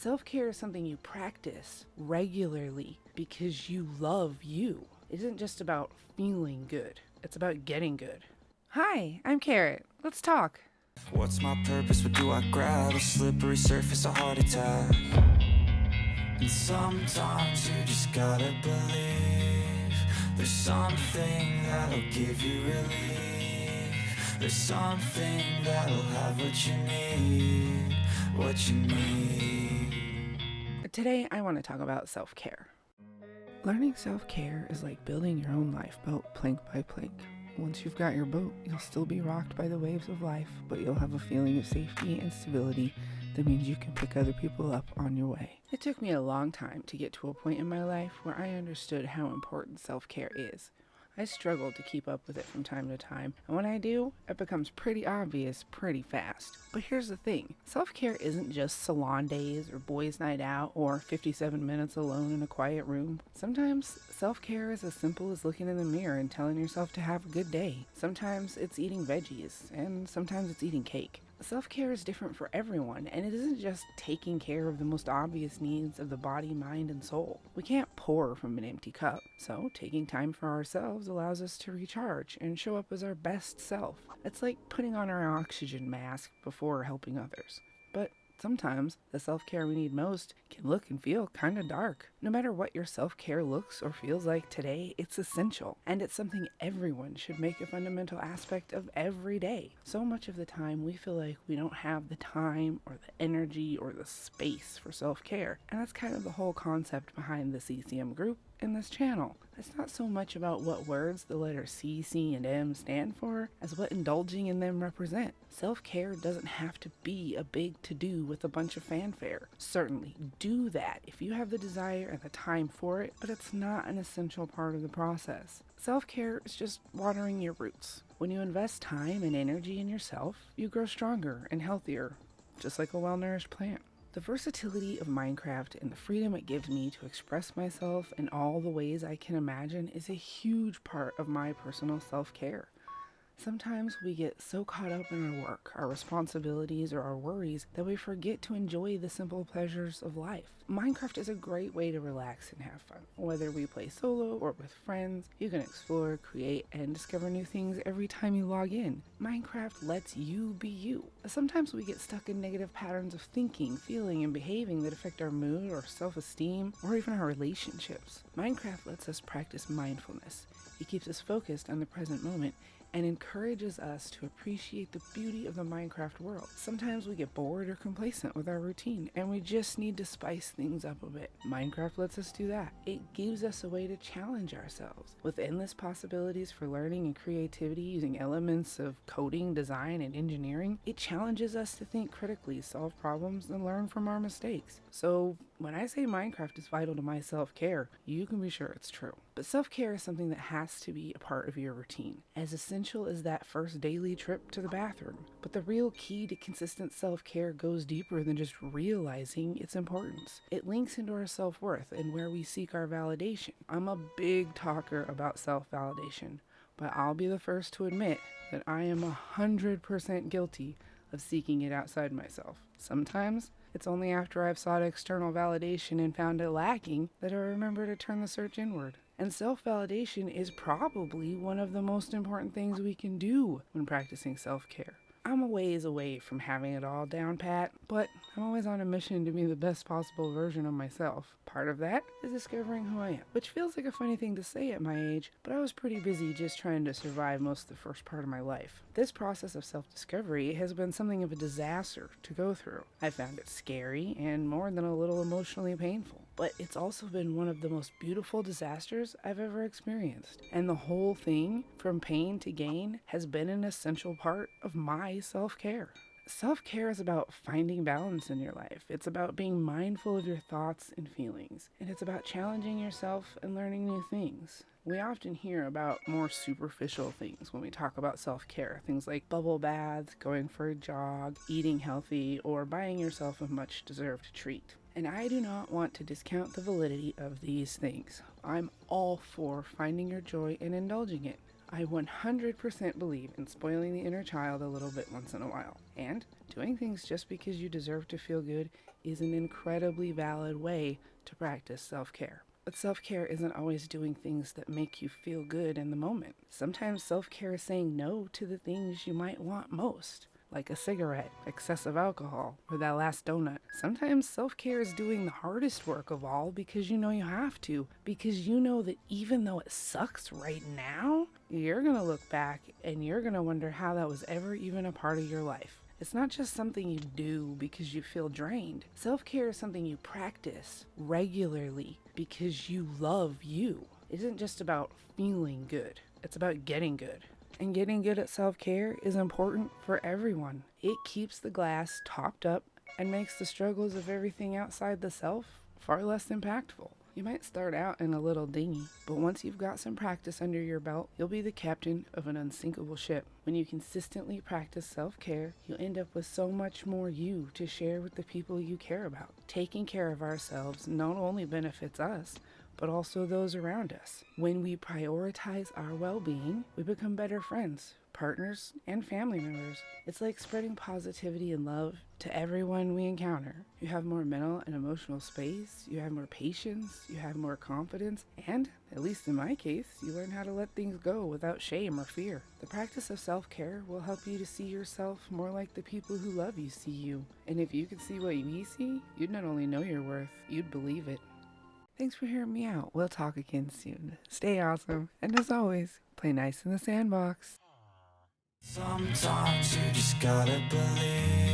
Self-care is something you practice regularly because you love you. It isn't just about feeling good, it's about getting good. Hi, I'm Carrot. Let's talk. What's my purpose? What do I grab? A slippery surface, a heart attack. And sometimes you just gotta believe there's something that'll give you relief. There's something that'll have what you need, what you need. Today, I want to talk about self-care. Learning self-care is like building your own lifeboat plank by plank. Once you've got your boat, you'll still be rocked by the waves of life, but you'll have a feeling of safety and stability that means you can pick other people up on your way. It took me a long time to get to a point in my life where I understood how important self-care is. I struggle to keep up with it from time to time, and when I do, it becomes pretty obvious pretty fast. But here's the thing, self-care isn't just salon days or boys' night out or 57 minutes alone in a quiet room. Sometimes self-care is as simple as looking in the mirror and telling yourself to have a good day. Sometimes it's eating veggies, and sometimes it's eating cake. Self-care is different for everyone, and it isn't just taking care of the most obvious needs of the body, mind, and soul. We can't pour from an empty cup, so taking time for ourselves allows us to recharge and show up as our best self. It's like putting on our oxygen mask before helping others. But sometimes the self-care we need most can look and feel kind of dark. No matter what your self-care looks or feels like today, it's essential, and it's something everyone should make a fundamental aspect of every day. So much of the time we feel like we don't have the time or the energy or the space for self-care, and that's kind of the whole concept behind the CCM group in this channel. It's not so much about what words the letters C, C, and M stand for as what indulging in them represent. Self-care doesn't have to be a big to-do with a bunch of fanfare. Certainly, do that if you have the desire and the time for it, but it's not an essential part of the process. Self-care is just watering your roots. When you invest time and energy in yourself, you grow stronger and healthier, just like a well-nourished plant. The versatility of Minecraft and the freedom it gives me to express myself in all the ways I can imagine is a huge part of my personal self-care. Sometimes we get so caught up in our work, our responsibilities, or our worries that we forget to enjoy the simple pleasures of life. Minecraft is a great way to relax and have fun. Whether we play solo or with friends, you can explore, create, and discover new things every time you log in. Minecraft lets you be you. Sometimes we get stuck in negative patterns of thinking, feeling, and behaving that affect our mood or self-esteem or even our relationships. Minecraft lets us practice mindfulness. It keeps us focused on the present moment and encourages us to appreciate the beauty of the Minecraft world. Sometimes we get bored or complacent with our routine, and we just need to spice things up a bit. Minecraft lets us do that. It gives us a way to challenge ourselves. With endless possibilities for learning and creativity using elements of coding, design, and engineering, it challenges us to think critically, solve problems, and learn from our mistakes. So when I say Minecraft is vital to my self-care, you can be sure it's true. But self-care is something that has to be a part of your routine, as essential as that first daily trip to the bathroom. But the real key to consistent self-care goes deeper than just realizing its importance. It links into our self-worth and where we seek our validation. I'm a big talker about self-validation, but I'll be the first to admit that I am 100% guilty of seeking it outside myself. Sometimes it's only after I've sought external validation and found it lacking that I remember to turn the search inward. And self-validation is probably one of the most important things we can do when practicing self-care. I'm a ways away from having it all down pat, but I'm always on a mission to be the best possible version of myself. Part of that is discovering who I am, which feels like a funny thing to say at my age, but I was pretty busy just trying to survive most of the first part of my life. This process of self-discovery has been something of a disaster to go through. I found it scary and more than a little emotionally painful, but it's also been one of the most beautiful disasters I've ever experienced. And the whole thing, from pain to gain, has been an essential part of my self-care. Self-care is about finding balance in your life. It's about being mindful of your thoughts and feelings. And it's about challenging yourself and learning new things. We often hear about more superficial things when we talk about self-care. Things like bubble baths, going for a jog, eating healthy, or buying yourself a much-deserved treat. And I do not want to discount the validity of these things. I'm all for finding your joy and indulging it. I 100% believe in spoiling the inner child a little bit once in a while. And doing things just because you deserve to feel good is an incredibly valid way to practice self care. But self care isn't always doing things that make you feel good in the moment. Sometimes self care is saying no to the things you might want most, like a cigarette, excessive alcohol, or that last donut. Sometimes self care is doing the hardest work of all because you know you have to, because you know that even though it sucks right now, you're gonna look back and you're gonna wonder how that was ever even a part of your life. It's not just something you do because you feel drained. Self care is something you practice regularly because you love you. It isn't just about feeling good, it's about getting good. And getting good at self care is important for everyone. It keeps the glass topped up and makes the struggles of everything outside the self far less impactful. You might start out in a little dinghy, but once you've got some practice under your belt, you'll be the captain of an unsinkable ship. When you consistently practice self care, you end up with so much more you to share with the people you care about. Taking care of ourselves not only benefits us, but also those around us. When we prioritize our well being, we become better friends, partners, and family members. It's like spreading positivity and love to everyone we encounter. You have more mental and emotional space, you have more patience, you have more confidence, and, at least in my case, you learn how to let things go without shame or fear. The practice of self care will help you to see yourself more like the people who love you see you. And if you could see what we see, you'd not only know your worth, you'd believe it. Thanks for hearing me out. We'll talk again soon. Stay awesome. And as always, play nice in the sandbox. Sometimes you just gotta believe